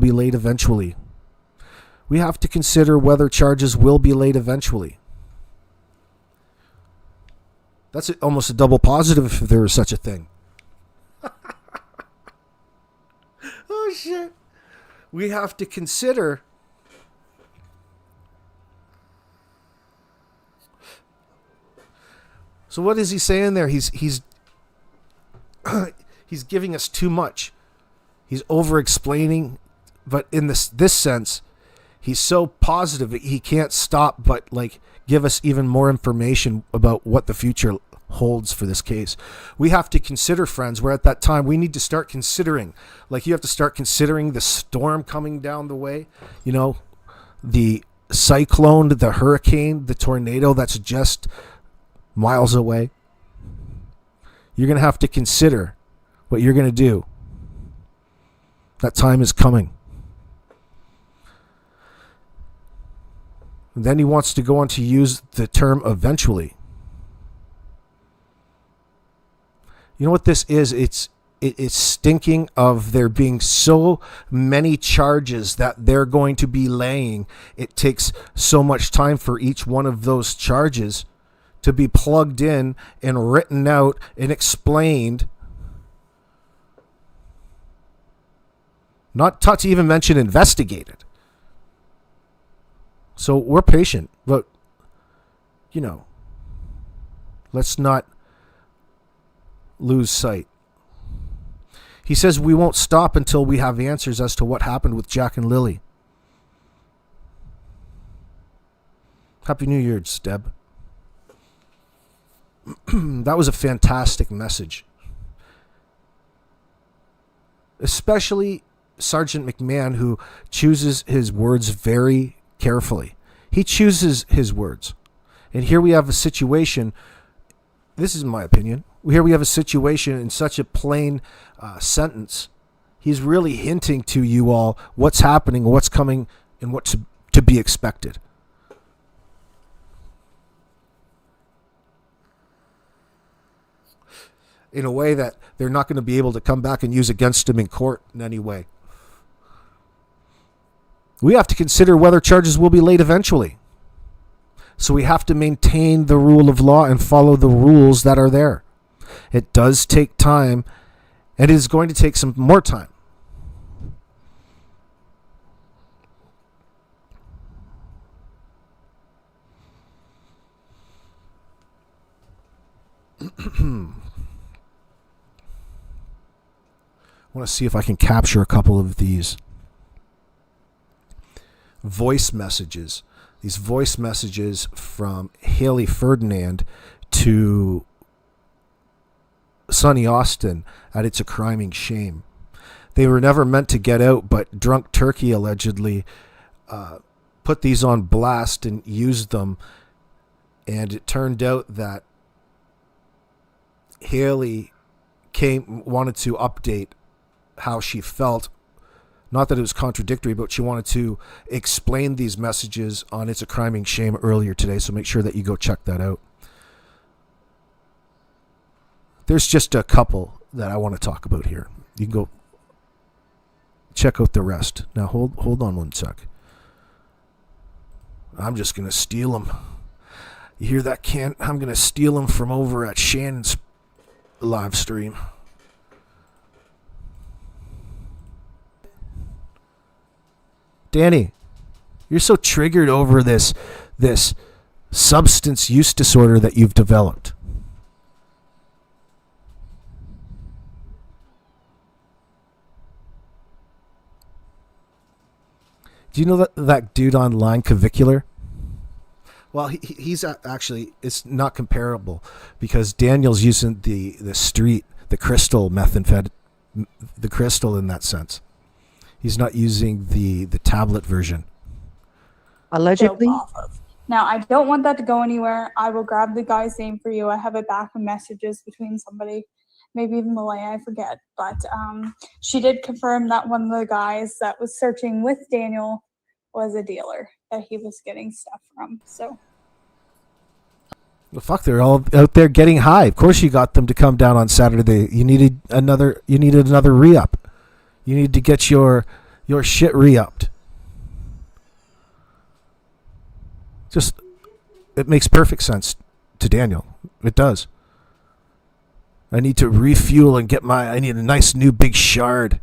be laid eventually. We have to consider whether charges will be laid eventually. That's almost a double positive if there is such a thing. Oh, shit. We have to consider So what is he saying there? He's he's giving us too much. He's over-explaining, but in this sense, he's so positive he can't stop but give us even more information about what the future holds for this case. We have to consider, friends, we're at that time, we need to start considering, you have to start considering the storm coming down the way, the cyclone, the hurricane, the tornado that's just miles away. You're going to have to consider what you're going to do. That time is coming. And then he wants to go on to use the term eventually. You know what this is? It's stinking of there being so many charges that they're going to be laying. It takes so much time for each one of those charges to be plugged in and written out and explained. Not to even mention investigated. So we're patient, but, let's not lose sight. He says we won't stop until we have answers as to what happened with Jack and Lily. Happy New Year, Deb. That was a fantastic message. Especially Sergeant McMahon, who chooses his words very carefully. He chooses his words. And here we have a situation, this is my opinion, here we have a situation in such a plain sentence. He's really hinting to you all what's happening, what's coming, and what to be expected. In a way that they're not going to be able to come back and use against him in court in any way. We have to consider whether charges will be laid eventually. So we have to maintain the rule of law and follow the rules that are there. It does take time, and it is going to take some more time. I want to see if I can capture a couple of these voice messages. These voice messages from Haley Ferdinand to Sonny Austin at It's a Criming Shame. They were never meant to get out, but Drunk Turkey allegedly put these on blast and used them. And it turned out that Haley wanted to update how she felt. Not that it was contradictory, but she wanted to explain these messages on It's a Criming Shame earlier today, so make sure that you go check that out. There's just a couple that I want to talk about here. You can go check out the rest. Now hold on one sec. I'm just going to steal them. You hear that, Kent? I'm going to steal them from over at Shannon's live stream. Danny, you're so triggered over this substance use disorder that you've developed. Do you know that dude online, Clavicular? Well, he's actually, it's not comparable because Daniel's using the crystal methamphetamine, the crystal in that sense. He's not using the tablet version. Allegedly. Now, I don't want that to go anywhere. I will grab the guy's name for you. I have it back in messages between somebody, maybe even Malaya, I forget. But she did confirm that one of the guys that was searching with Daniel was a dealer that he was getting stuff from. So. Well, fuck, they're all out there getting high. Of course you got them to come down on Saturday. You needed another re-up. You need to get your Your shit re-upped. Just, it makes perfect sense to Daniel. It does. I need to refuel and I need a nice new big shard.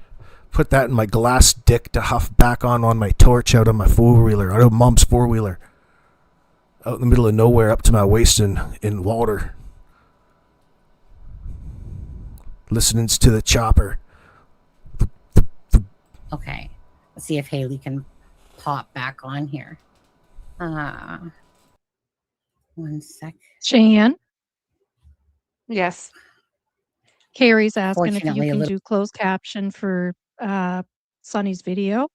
Put that in my glass dick to huff back on my torch out on my four-wheeler, out of Mom's four-wheeler. Out in the middle of nowhere up to my waist in water. Listening to the chopper. Okay. Let's see if Haley can pop back on here. 1 sec. Cheyenne, Yes. Carrie's asking if Fortunately, you a can little- do closed caption for Sonny's video.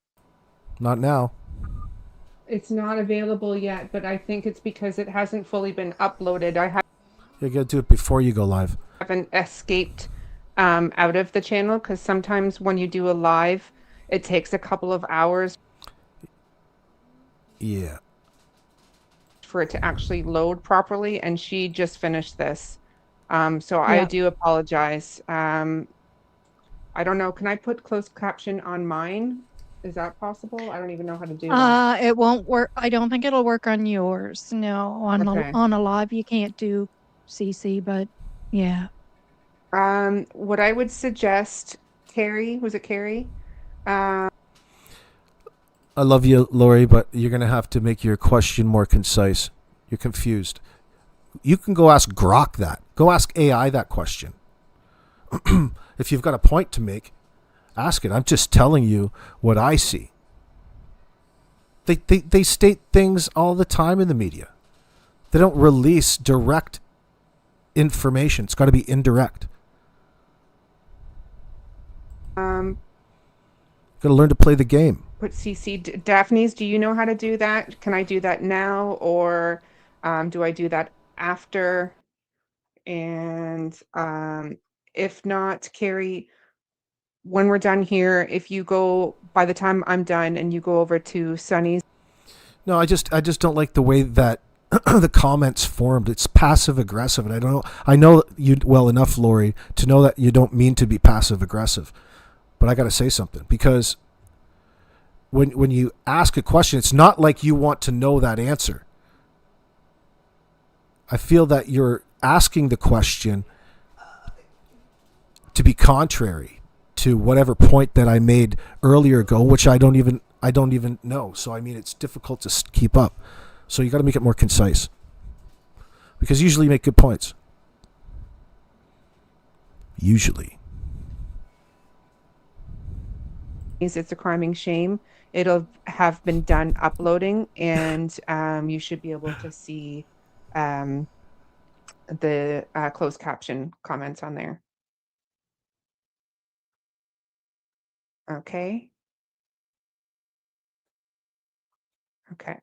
Not now. It's not available yet, but I think it's because it hasn't fully been uploaded. I You gotta do it before you go live. haven't escaped out of the channel because sometimes when you do a live, it takes a couple of hours Yeah. for it to actually load properly, and she just finished this. So I Yeah. do apologize. I don't know. Can I put closed caption on mine? Is that possible? I don't even know how to do that. It won't work. I don't think it'll work on yours. No, Okay. on a live you can't do CC, but yeah. What I would suggest, Carrie, was it Carrie? I love you, Lori, but you're going to have to make your question more concise. You're confused. You can go ask Grok that. Go ask AI that question. If you've got a point to make, ask it. I'm just telling you what I see. They state things all the time in the media. They don't release direct information. It's got to be indirect. Got to learn to play the game. Put CC. Daphne's, do you know how to do that? Can I do that now, or do I do that after? And if not, Carrie, when we're done here, if you go, by the time I'm done and you go over to Sunny's. No, I just don't like the way that the comments formed. It's passive aggressive, and I know you well enough, Lori, to know that you don't mean to be passive aggressive. But I got to say something, because when you ask a question, it's not like you want to know that answer. I feel that you're asking the question to be contrary to whatever point that I made earlier ago, which I don't even know. So I mean, it's difficult to keep up. So you got to make it more concise, because usually you make good points. Usually. It's a criming shame. It'll have been done uploading, and you should be able to see the closed caption comments on there. Okay. Okay. A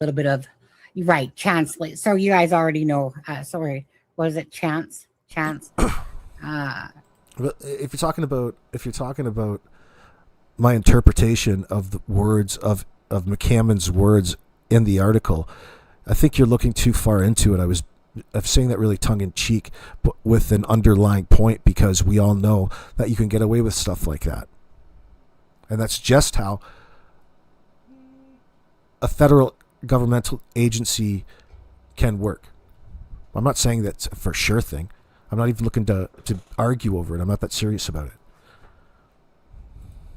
little bit of, you're right, chance. So you guys already know. Sorry, was it chance? But if you're talking about my interpretation of the words of McCammon's words in the article, I think you're looking too far into it. I'm saying that really tongue in cheek, but with an underlying point, because we all know that you can get away with stuff like that, and that's just how a federal governmental agency can work. I'm not saying that's a for sure thing. I'm not even looking to argue over it. I'm not that serious about it.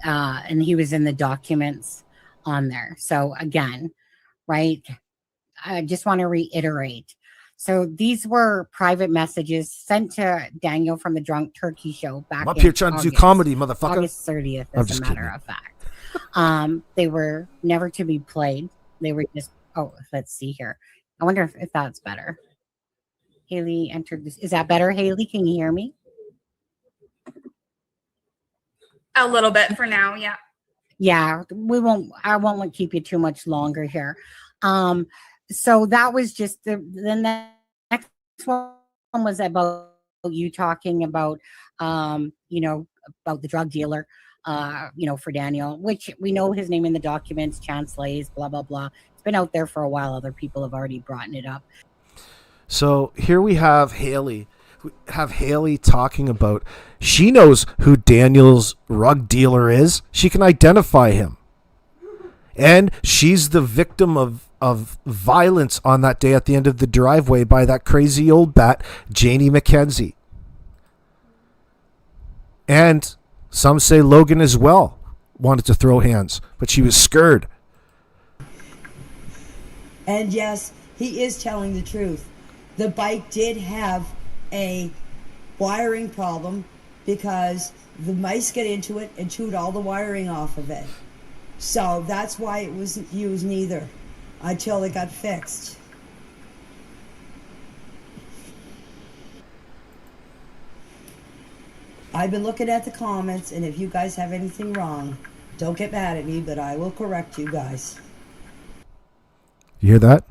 And he was in the documents on there. So again, right, I just want to reiterate. So these were private messages sent to Daniel from the Drunk Turkey Show back I'm up in here trying to do comedy, motherfucker. August 30th, I'm as a just matter kidding. of fact. They were never to be played. They were just, let's see here. I wonder if that's better. Haley entered this. Is that better, Haley? Can you hear me? A little bit for now, yeah. Yeah, I won't keep you too much longer here. So that was just the next one was about you talking about about the drug dealer for Daniel, which we know his name in the documents, Chance Lays, blah blah blah. It's been out there for a while. Other people have already brought it up. So here we have Haley have Haley talking about she knows who Daniel's rug dealer is. She can identify him. And she's the victim of violence on that day at the end of the driveway by that crazy old bat, Janie McKenzie. And some say Logan as well wanted to throw hands, but she was scared. And yes, he is telling the truth. The bike did have a wiring problem because the mice get into it and chewed all the wiring off of it. So that's why it wasn't used neither until it got fixed. I've been looking at the comments, and if you guys have anything wrong, don't get mad at me, but I will correct you guys. You hear that?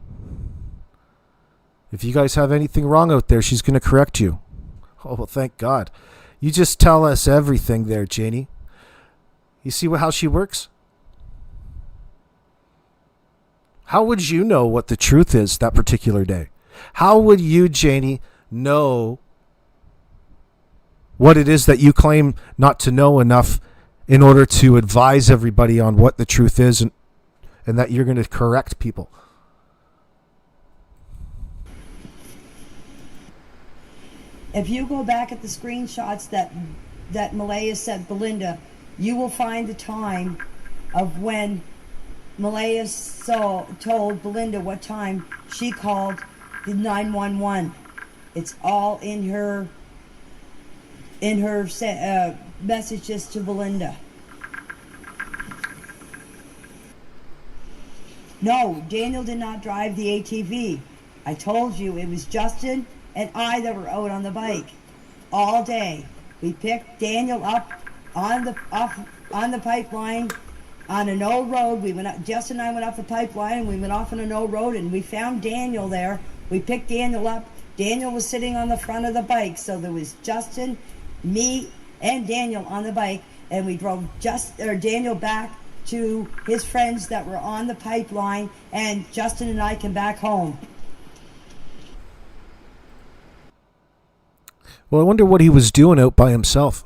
If you guys have anything wrong out there, she's going to correct you. Oh, well, thank God. You just tell us everything there, Janie. You see how she works? How would you know what the truth is that particular day? How would you, Janie, know what it is that you claim not to know enough in order to advise everybody on what the truth is and that you're going to correct people? If you go back at the screenshots that Malaya sent Belinda, you will find the time of when Malaya told Belinda what time she called the 911. It's all in her messages to Belinda. No, Daniel did not drive the ATV. I told you it was Justin and I that were out on the bike all day. We picked Daniel up on the pipeline on an old road. We went up, Justin and I went up the pipeline and we went off on an old road and we found Daniel there. We picked Daniel up. Daniel was sitting on the front of the bike, so there was Justin, me, and Daniel on the bike, and we drove Daniel back to his friends that were on the pipeline, and Justin and I came back home. Well, I wonder what he was doing out by himself.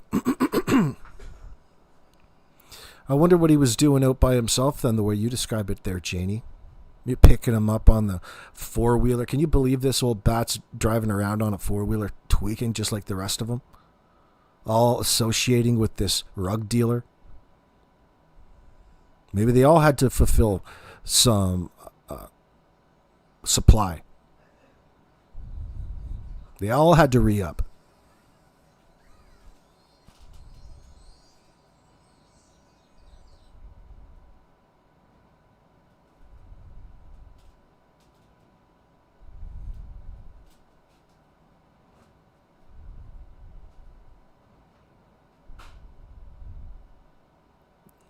I wonder what he was doing out by himself then, the way you describe it there, Janie. You're picking him up on the four-wheeler. Can you believe this old bat's driving around on a four-wheeler tweaking just like the rest of them? All associating with this rug dealer? Maybe they all had to fulfill some supply. They all had to re-up.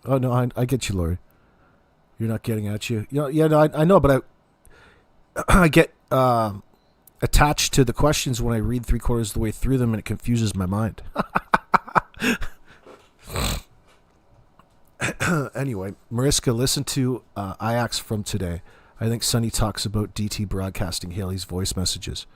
Oh, no, I get you, Lori. You're not getting at you. No, I know, but I get attached to the questions when I read 3/4 of the way through them, and it confuses my mind. Anyway, Mariska, listen to IAX from today. I think Sonny talks about DT broadcasting Haley's voice messages.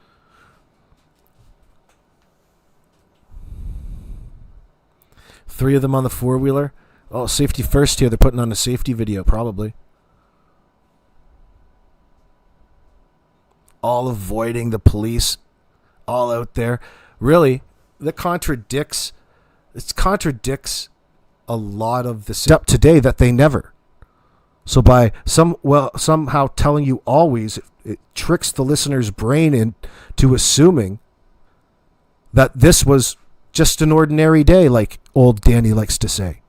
Three of them on the four-wheeler. Oh, safety first here. They're putting on a safety video, probably. All avoiding the police. All out there. Really, it contradicts a lot of the step today that they never. So by somehow telling you always, it tricks the listener's brain into assuming that this was just an ordinary day, like old Danny likes to say.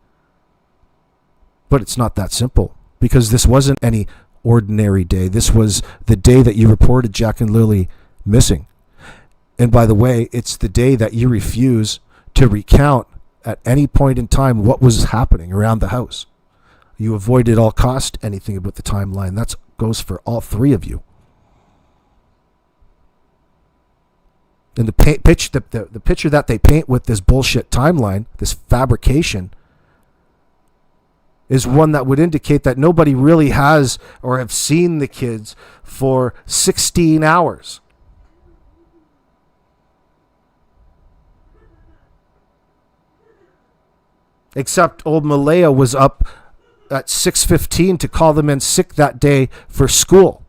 But it's not that simple, because this wasn't any ordinary day. This was the day that you reported Jack and Lily missing. And by the way, it's the day that you refuse to recount at any point in time what was happening around the house. You avoid at all cost anything about the timeline. That goes for all three of you. And the picture that they paint with this bullshit timeline, this fabrication, is one that would indicate that nobody really has or have seen the kids for 16 hours. Except old Malaya was up at 6:15 to call them in sick that day for school.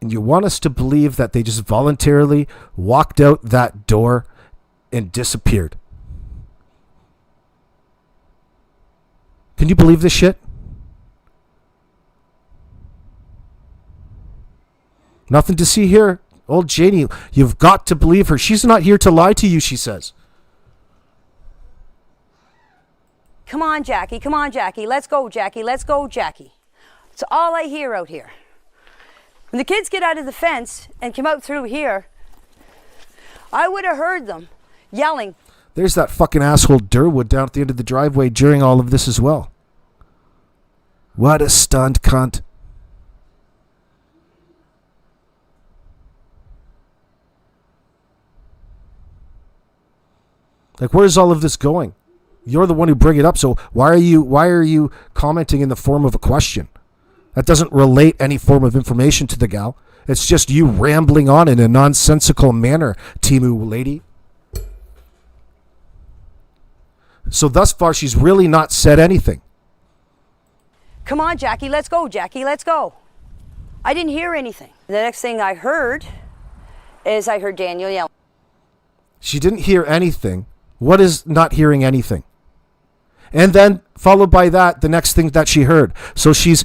And you want us to believe that they just voluntarily walked out that door and disappeared. Can you believe this shit? Nothing to see here. Old Janie, you've got to believe her. She's not here to lie to you, she says. Come on, Jackie. Come on, Jackie. Let's go, Jackie. Let's go, Jackie. It's all I hear out here. When the kids get out of the fence and come out through here, I would have heard them yelling. There's that fucking asshole Durwood down at the end of the driveway during all of this as well. What a stunned cunt. Like, where's all of this going? You're the one who bring it up, so why are you commenting in the form of a question? That doesn't relate any form of information to the gal. It's just you rambling on in a nonsensical manner, Timu lady. So thus far, she's really not said anything. Come on, Jackie. Let's go, Jackie. Let's go. I didn't hear anything. The next thing I heard is I heard Daniel yelling. She didn't hear anything. What is not hearing anything? And then followed by that, the next thing that she heard. So she's,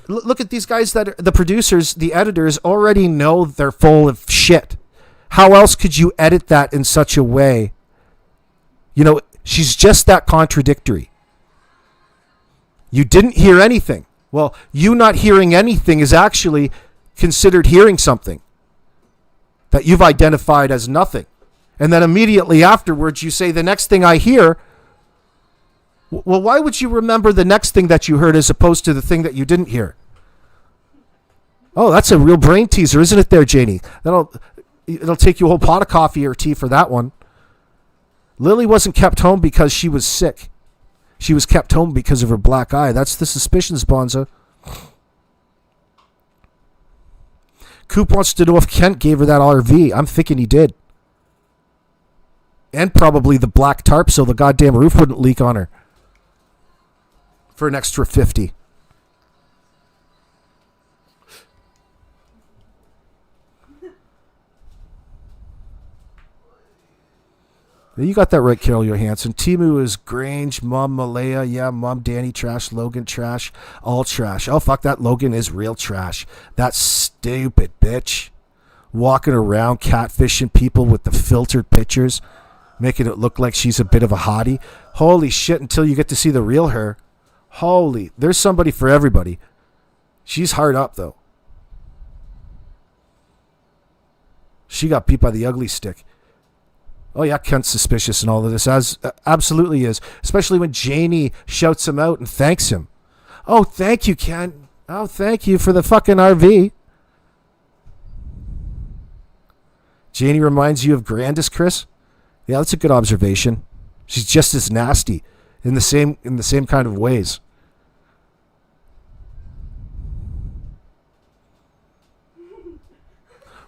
look at these guys that are, the producers, the editors already know they're full of shit. How else could you edit that in such a way? You know, she's just that contradictory. You didn't hear anything. Well, you not hearing anything is actually considered hearing something that you've identified as nothing. And then immediately afterwards, you say, the next thing I hear. Well, why would you remember the next thing that you heard as opposed to the thing that you didn't hear? Oh, that's a real brain teaser, isn't it there, Janie? It'll take you a whole pot of coffee or tea for that one. Lily wasn't kept home because she was sick. She was kept home because of her black eye. That's the suspicions, Bonza. Coop wants to know if Kent gave her that RV. I'm thinking he did. And probably the black tarp so the goddamn roof wouldn't leak on her. For an extra 50. You got that right, Carol Johansson. Timu is Grange, Mom Malaya, yeah, Mom Danny trash, Logan trash, all trash. Oh, fuck, that Logan is real trash. That stupid bitch. Walking around catfishing people with the filtered pictures, making it look like she's a bit of a hottie. Holy shit, until you get to see the real her. Holy, there's somebody for everybody. She's hard up, though. She got beat by the ugly stick. Oh, yeah, Kent's suspicious and all of this. Absolutely is. Especially when Janie shouts him out and thanks him. Oh, thank you, Kent. Oh, thank you for the fucking RV. Janie reminds you of Grandis, Chris? Yeah, that's a good observation. She's just as nasty in the same kind of ways.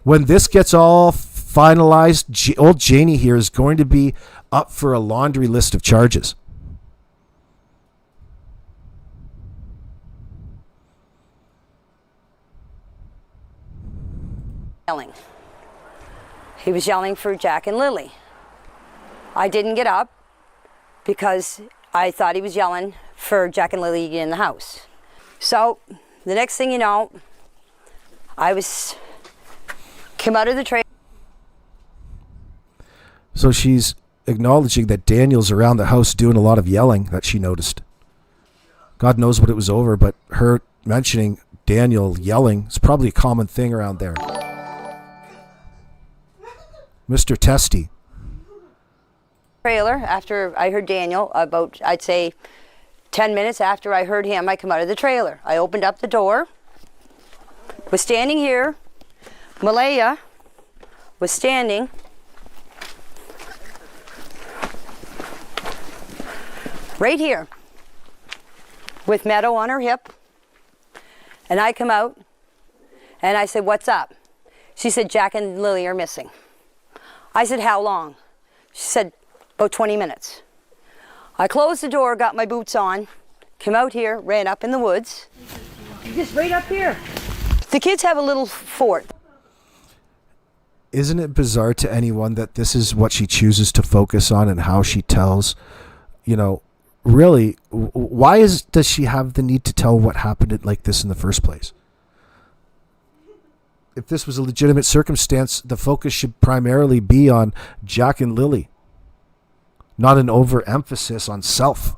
When this gets all finalized, old Janie here is going to be up for a laundry list of charges. Yelling. He was yelling for Jack and Lily. I didn't get up because I thought he was yelling for Jack and Lily in the house. So the next thing you know, came out of the trailer. So she's acknowledging that Daniel's around the house doing a lot of yelling that she noticed. God knows what it was over, but her mentioning Daniel yelling is probably a common thing around there. Mr. Testy. Trailer after I heard Daniel, about I'd say 10 minutes after I heard him, I come out of the trailer. I opened up the door, was standing here. Malaya was standing right here with Meadow on her hip. And I come out and I said, what's up? She said, Jack and Lily are missing. I said, how long? She said, about 20 minutes. I closed the door, got my boots on, came out here, ran up in the woods. Just right up here. The kids have a little fort. Isn't it bizarre to anyone that this is what she chooses to focus on and how she tells, you know, really, why does she have the need to tell what happened like this in the first place? If this was a legitimate circumstance, the focus should primarily be on Jack and Lily, not an overemphasis on self.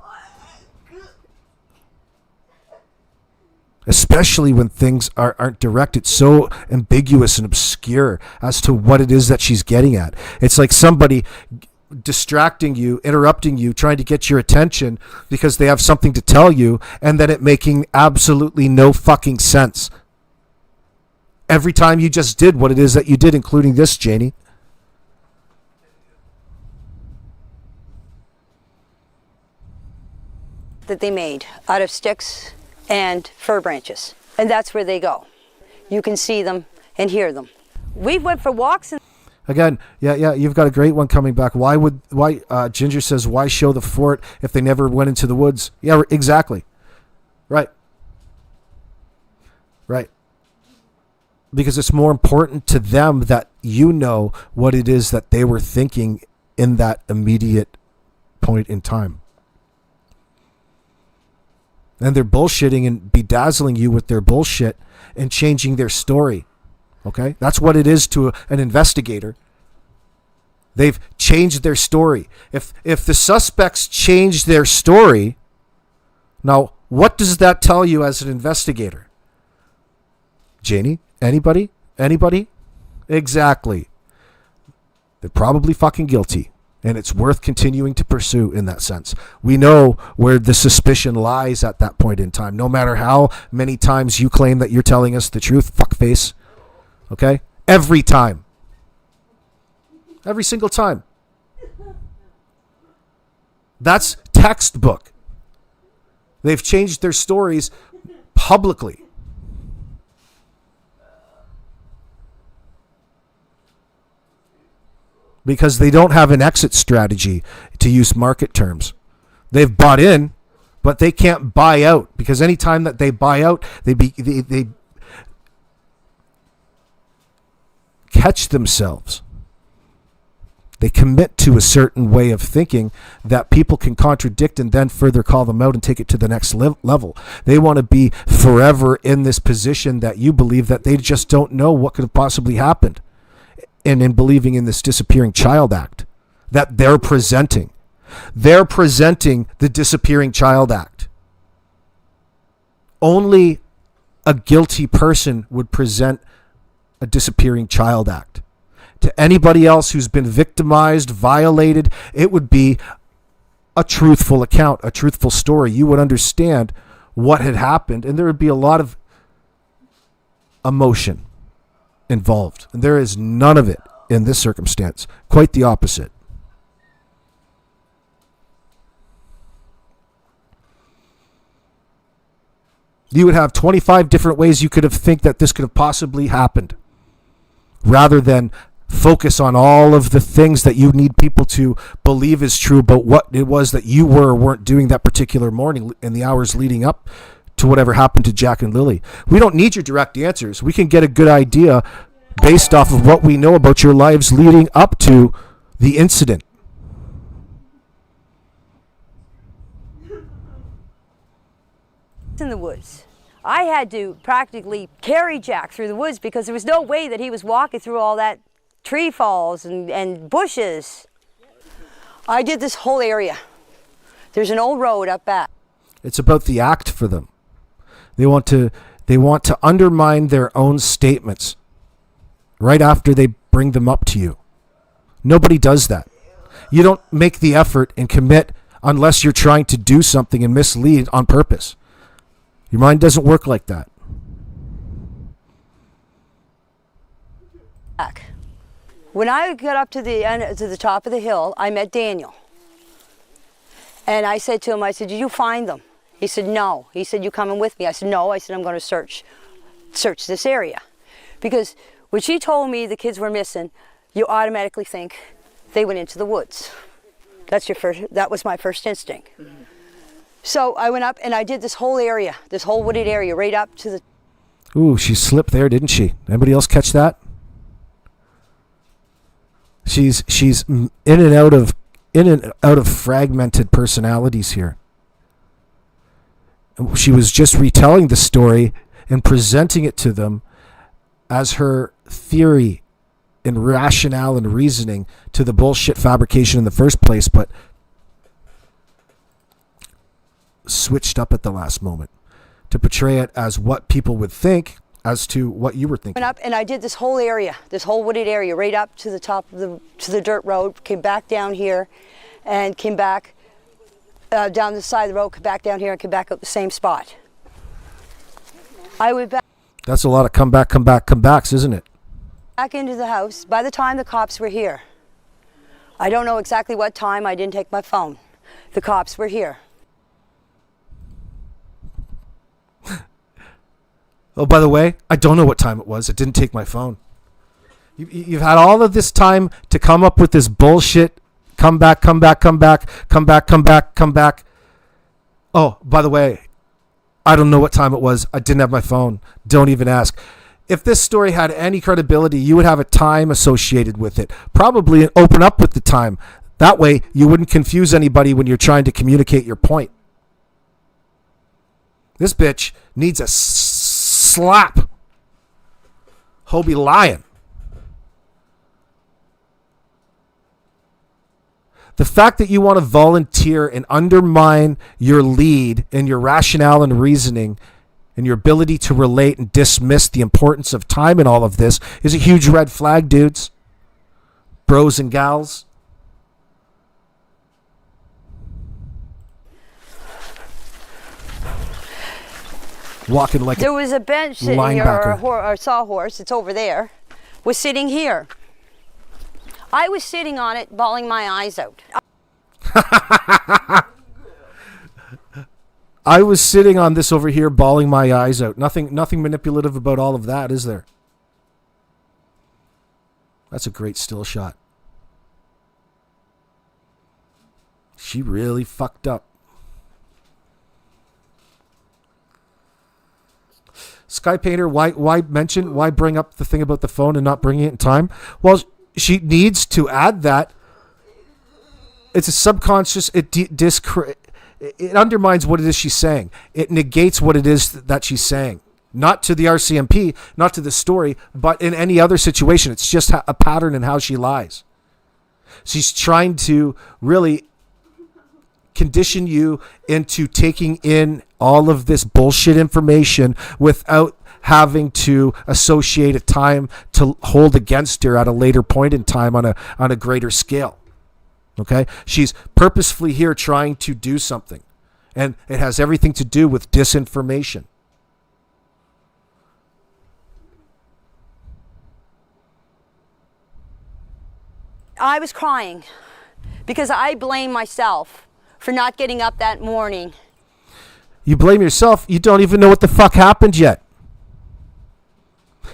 Especially when things aren't directed so ambiguous and obscure as to what it is that she's getting at. It's like somebody distracting you, interrupting you, trying to get your attention because they have something to tell you, and then it making absolutely no fucking sense. Every time you just did what it is that you did, including this, Janie. That they made out of sticks and fir branches. And that's where they go. You can see them and hear them. We went for walks and again, yeah, you've got a great one coming back. Why Ginger says, why show the fort if they never went into the woods? Yeah, exactly. Right. Because it's more important to them that you know what it is that they were thinking in that immediate point in time. And they're bullshitting and bedazzling you with their bullshit and changing their story. Okay? That's what it is to an investigator. They've changed their story. If the suspects change their story, now what does that tell you as an investigator? Janie? Anybody? Exactly. They're probably fucking guilty. And it's worth continuing to pursue in that sense. We know where the suspicion lies at that point in time. No matter how many times you claim that you're telling us the truth, fuckface. Okay? Every time. Every single time. That's textbook. They've changed their stories publicly. Because they don't have an exit strategy, to use market terms. They've bought in, but they can't buy out, because any time that they buy out, they catch themselves. They commit to a certain way of thinking that people can contradict and then further call them out and take it to the next level. They want to be forever in this position that you believe that they just don't know what could have possibly happened. And in believing in this disappearing child act that they're presenting. They're presenting the disappearing child act. Only a guilty person would present a disappearing child act. To anybody else who's been victimized, violated, it would be a truthful account, a truthful story. You would understand what had happened, and there would be a lot of emotion involved. And there is none of it in this circumstance. Quite the opposite. You would have 25 different ways you could have think that this could have possibly happened, rather than focus on all of the things that you need people to believe is true about what it was that you were or weren't doing that particular morning in the hours leading up to whatever happened to Jack and Lily. We don't need your direct answers. We can get a good idea based off of what we know about your lives leading up to the incident. in the woods. I had to practically carry Jack through the woods because there was no way that he was walking through all that tree falls and bushes. I did this whole area. There's an old road up back. It's about the act for them. They want to undermine their own statements right after they bring them up to you. Nobody does that. You don't make the effort and commit unless you're trying to do something and mislead on purpose. Your mind doesn't work like that. When I got up to the top of the hill, I met Daniel. And I said to him, I said, did you find them? He said, no. He said, you coming with me? I said, no. I said, I'm going to search this area. Because when she told me the kids were missing, you automatically think they went into the woods. That was my first instinct. So I went up and I did this whole area, this whole wooded area, right up to the... Ooh, she slipped there, didn't she? Anybody else catch that? She's in and out of fragmented personalities here. She was just retelling the story and presenting it to them as her theory and rationale and reasoning to the bullshit fabrication in the first place, but switched up at the last moment to portray it as what people would think as to what you were thinking. Went up and I did this whole area, this whole wooded area, right up to the top of the dirt road, came back down here and came back down the side of the road, come back down here and came back up the same spot. I went back. That's a lot of comebacks, isn't it? Back into the house. By the time the cops were here, I don't know exactly what time, I didn't take my phone. The cops were here. Oh, by the way, I don't know what time it was. I didn't take my phone. You've had all of this time to come up with this bullshit. Come back. Oh, by the way, I don't know what time it was. I didn't have my phone. Don't even ask. If this story had any credibility, you would have a time associated with it. Probably open up with the time. That way, you wouldn't confuse anybody when you're trying to communicate your point. This bitch needs a slap. Hobie lying. The fact that you want to volunteer and undermine your lead and your rationale and reasoning and your ability to relate and dismiss the importance of time in all of this is a huge red flag, dudes. Bros and gals. Walking like there was a bench sitting here, linebacker. or a sawhorse, it's over there, was sitting here. I was sitting on it, bawling my eyes out. I was sitting on this over here, bawling my eyes out. Nothing manipulative about all of that, is there? That's a great still shot. She really fucked up. Sky Painter, why bring up the thing about the phone and not bringing it in time? Well, she needs to add that. It's a subconscious. It undermines what it is she's saying. It negates what it is that she's saying. Not to the RCMP, not to the story, but in any other situation. It's just a pattern in how she lies. She's trying to really condition you into taking in all of this bullshit information without having to associate a time to hold against her at a later point in time on a greater scale. Okay? She's purposefully here trying to do something, and it has everything to do with disinformation. I was crying because I blame myself for not getting up that morning. You blame yourself. You don't even know what the fuck happened yet.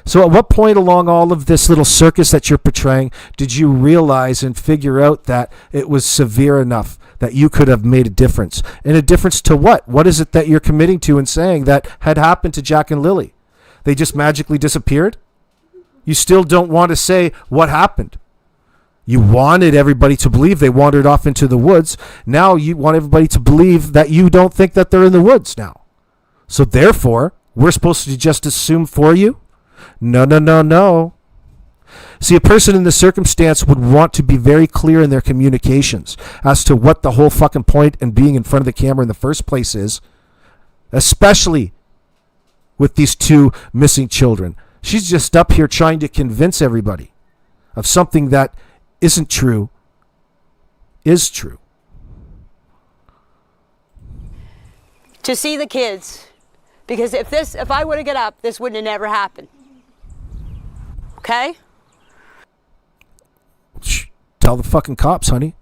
So at what point along all of this little circus that you're portraying did you realize and figure out that it was severe enough that you could have made a difference? And a difference to what? What is it that you're committing to and saying that had happened to Jack and Lily? They just magically disappeared? You still don't want to say what happened. You wanted everybody to believe they wandered off into the woods. Now you want everybody to believe that you don't think that they're in the woods now. So therefore, we're supposed to just assume for you? No. See, a person in this circumstance would want to be very clear in their communications as to what the whole fucking point in being in front of the camera in the first place is, especially with these two missing children. She's just up here trying to convince everybody of something that isn't true, is true. To see the kids, because if I would have got up, this wouldn't have never happened. Okay? Shh, tell the fucking cops, honey.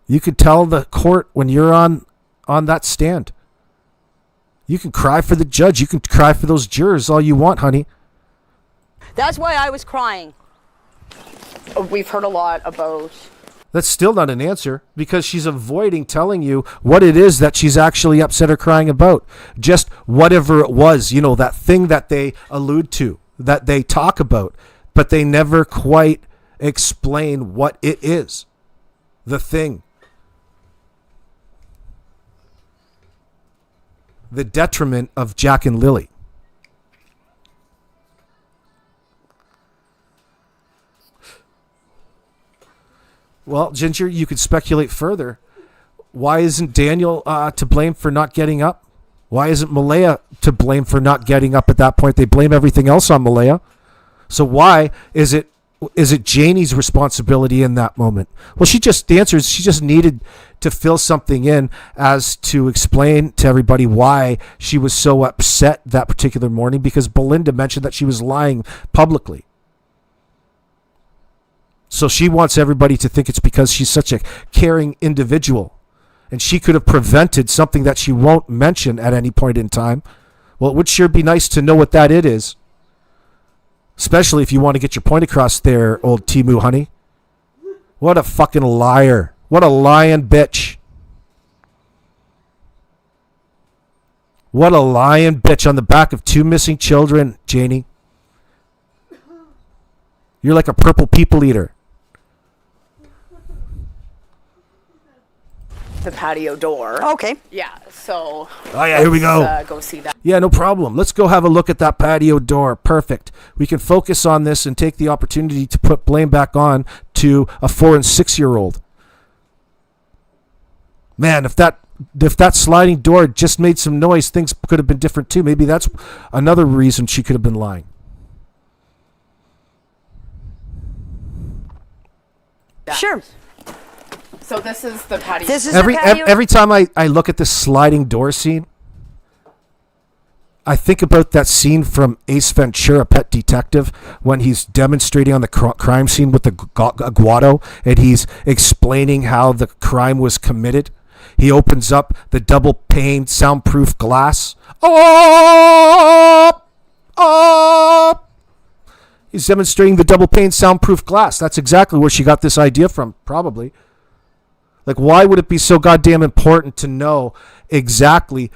You could tell the court when you're on that stand. You can cry for the judge. You can cry for those jurors all you want, honey. That's why I was crying. We've heard a lot about. That's still not an answer because she's avoiding telling you what it is that she's actually upset or crying about. Just whatever it was, you know, that thing that they allude to, that they talk about, but they never quite explain what it is. The thing. The detriment of Jack and Lily. Well, Ginger, you could speculate further. Why isn't Daniel to blame for not getting up? Why isn't Malaya to blame for not getting up at that point? They blame everything else on Malaya. So why is it Janie's responsibility in that moment? Well, she just answers. She just needed to fill something in as to explain to everybody why she was so upset that particular morning, because Belinda mentioned that she was lying publicly. So she wants everybody to think it's because she's such a caring individual and she could have prevented something that she won't mention at any point in time. Well, it would sure be nice to know what that it is. Especially if you want to get your point across there, old Timu honey. What a fucking liar. What a lying bitch. What a lying bitch on the back of 2 missing children, Janie. You're like a purple people eater. The patio door. Okay. Yeah, so. Oh, yeah, here we go. Go see that. Yeah, no problem. Let's go have a look at that patio door. Perfect. We can focus on this and take the opportunity to put blame back on to a 4 and 6-year-old. Man, if that sliding door just made some noise, things could have been different too. Maybe that's another reason she could have been lying. Sure. So this is the patio. This is the patio. Every time I look at this sliding door scene, I think about that scene from Ace Ventura, Pet Detective, when he's demonstrating on the crime scene with the Guado, and he's explaining how the crime was committed. He opens up the double-pane soundproof glass. Oh! Oh! He's demonstrating the double-pane soundproof glass. That's exactly where she got this idea from, probably. Like, why would it be so goddamn important to know exactly